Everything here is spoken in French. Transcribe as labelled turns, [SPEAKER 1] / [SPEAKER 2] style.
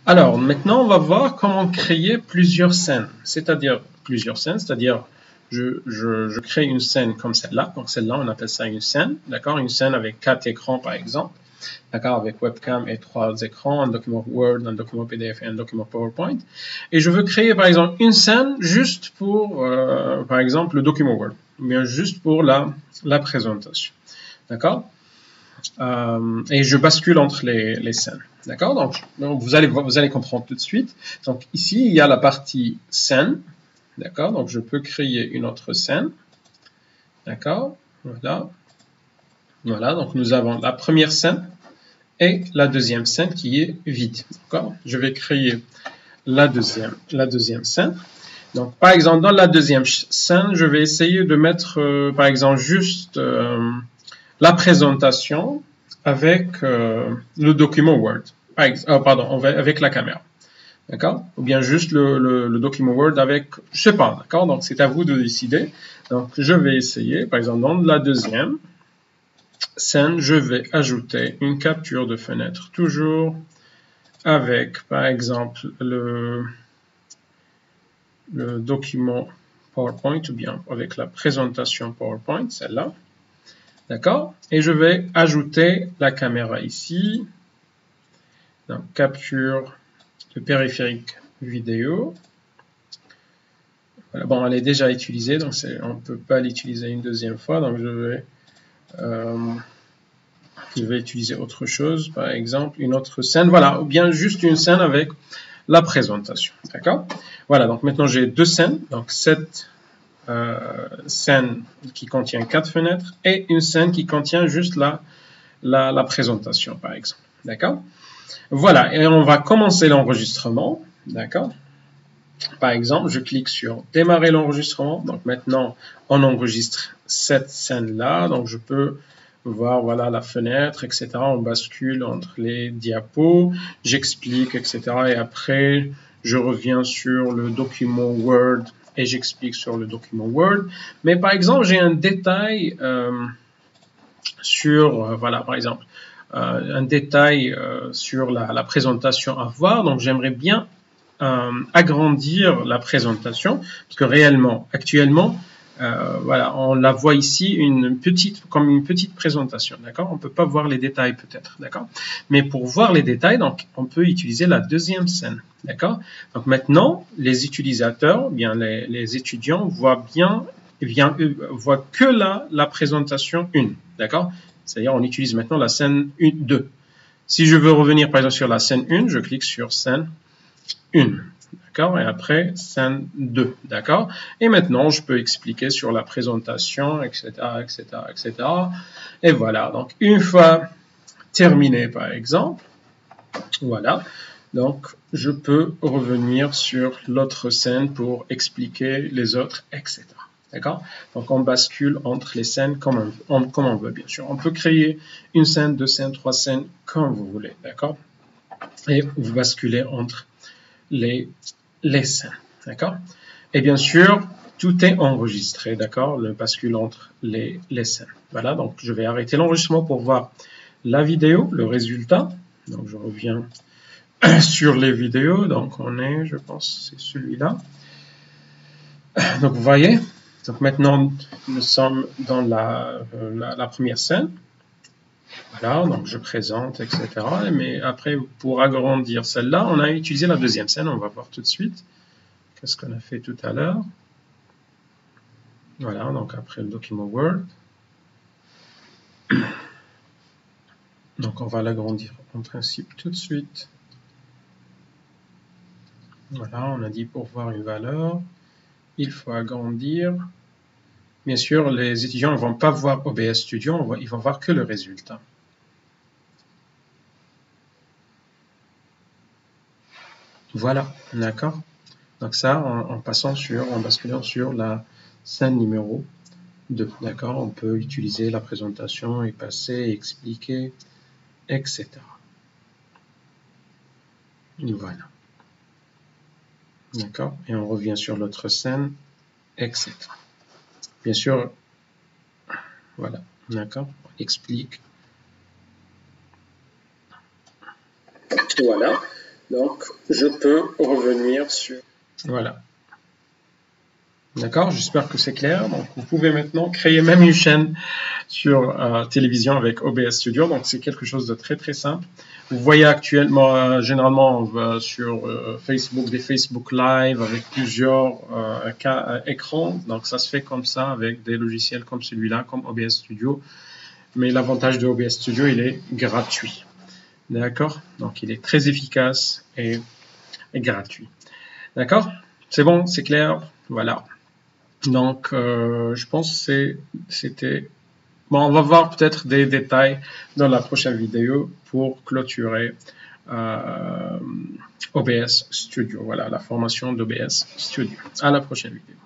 [SPEAKER 1] Alors, maintenant, on va voir comment créer plusieurs scènes. C'est-à-dire, je crée une scène comme celle-là. Donc, celle-là, on appelle ça une scène. D'accord? Une scène avec 4 écrans, par exemple. D'accord? Avec webcam et 3 écrans, un document Word, un document PDF et un document PowerPoint. Et je veux créer, par exemple, une scène juste pour, par exemple, le document Word. Ou bien juste pour la présentation. D'accord? Et je bascule entre les scènes. D'accord? Donc, vous allez comprendre tout de suite. Donc, ici, il y a la partie scène. D'accord? Donc, je peux créer une autre scène. D'accord? Voilà. Voilà. Donc, nous avons la première scène et la deuxième scène qui est vide. D'accord? Je vais créer la deuxième scène. Donc, par exemple, dans la deuxième scène, je vais essayer de mettre, par exemple, juste la présentation avec le document Word. Pardon, avec la caméra. D'accord? Ou bien juste le document Word avec, je sais pas, d'accord? Donc, c'est à vous de décider. Donc, je vais essayer, par exemple, dans la deuxième scène, je vais ajouter une capture de fenêtre, toujours avec, par exemple, le document PowerPoint, ou bien avec la présentation PowerPoint, celle-là. D'accord? Et je vais ajouter la caméra ici. Donc, capture de périphérique vidéo. Voilà. Bon, elle est déjà utilisée, donc on ne peut pas l'utiliser une deuxième fois. Donc, je vais utiliser autre chose, par exemple, une autre scène. Voilà, ou bien juste une scène avec la présentation. D'accord? Voilà, donc maintenant j'ai deux scènes. Donc, cette scène qui contient 4 fenêtres et une scène qui contient juste la présentation, par exemple. D'accord? Voilà, et on va commencer l'enregistrement. D'accord? Par exemple, je clique sur démarrer l'enregistrement. Donc maintenant, on enregistre cette scène-là. Donc je peux voir, voilà, la fenêtre, etc. On bascule entre les diapos, j'explique, etc. Et après, je reviens sur le document Word et j'explique sur le document Word. Mais par exemple, j'ai un détail sur, voilà, par exemple, un détail sur la présentation à voir. Donc j'aimerais bien agrandir la présentation, parce que réellement, actuellement, voilà, on la voit ici comme une petite présentation, d'accord? On ne peut pas voir les détails peut-être, d'accord? Mais pour voir les détails, donc, on peut utiliser la deuxième scène, d'accord? Donc maintenant, les utilisateurs, bien les étudiants voient voient que la présentation 1, d'accord? C'est-à-dire, on utilise maintenant la scène 2. Si je veux revenir par exemple sur la scène 1, je clique sur scène 1, d'accord? Et après, scène 2, d'accord? Et maintenant, je peux expliquer sur la présentation, etc., etc., etc. Et voilà, donc une fois terminé, par exemple, voilà, donc je peux revenir sur l'autre scène pour expliquer les autres, etc. D'accord? Donc on bascule entre les scènes comme on veut, bien sûr. On peut créer une scène, deux scènes, trois scènes, comme vous voulez, d'accord? Et vous basculez entre les scènes, d'accord? Et bien sûr, tout est enregistré, d'accord? Le bascule entre les scènes. Voilà, donc je vais arrêter l'enregistrement pour voir la vidéo, le résultat. Donc je reviens sur les vidéos, donc on est, je pense, c'est celui-là. Donc vous voyez, donc maintenant nous sommes dans la première scène. Voilà, donc je présente, etc. Mais après, pour agrandir celle-là, on a utilisé la deuxième scène, on va voir tout de suite. Qu'est-ce qu'on a fait tout à l'heure? Voilà, donc après le document Word. Donc on va l'agrandir en principe tout de suite. Voilà, on a dit pour voir une valeur, il faut agrandir. Bien sûr, les étudiants ne vont pas voir OBS Studio, ils vont voir que le résultat. Voilà, d'accord? Donc ça, en basculant sur la scène numéro 2, d'accord? On peut utiliser la présentation et passer, expliquer, etc. Voilà. D'accord? Et on revient sur l'autre scène, etc. Bien sûr, voilà, d'accord? On explique. Voilà. Donc, je peux revenir sur... Voilà. D'accord, j'espère que c'est clair. Donc, vous pouvez maintenant créer même une chaîne sur télévision avec OBS Studio. Donc, c'est quelque chose de très, très simple. Vous voyez actuellement, généralement, on va sur Facebook, des Facebook Live avec plusieurs écrans. Donc, ça se fait comme ça avec des logiciels comme celui-là, comme OBS Studio. Mais l'avantage de OBS Studio, il est gratuit. D'accord? Donc, il est très efficace et gratuit. D'accord? C'est bon, c'est clair? Voilà. Donc, je pense que c'était... Bon, on va voir peut-être des détails dans la prochaine vidéo pour clôturer OBS Studio. Voilà, la formation d'OBS Studio. À la prochaine vidéo.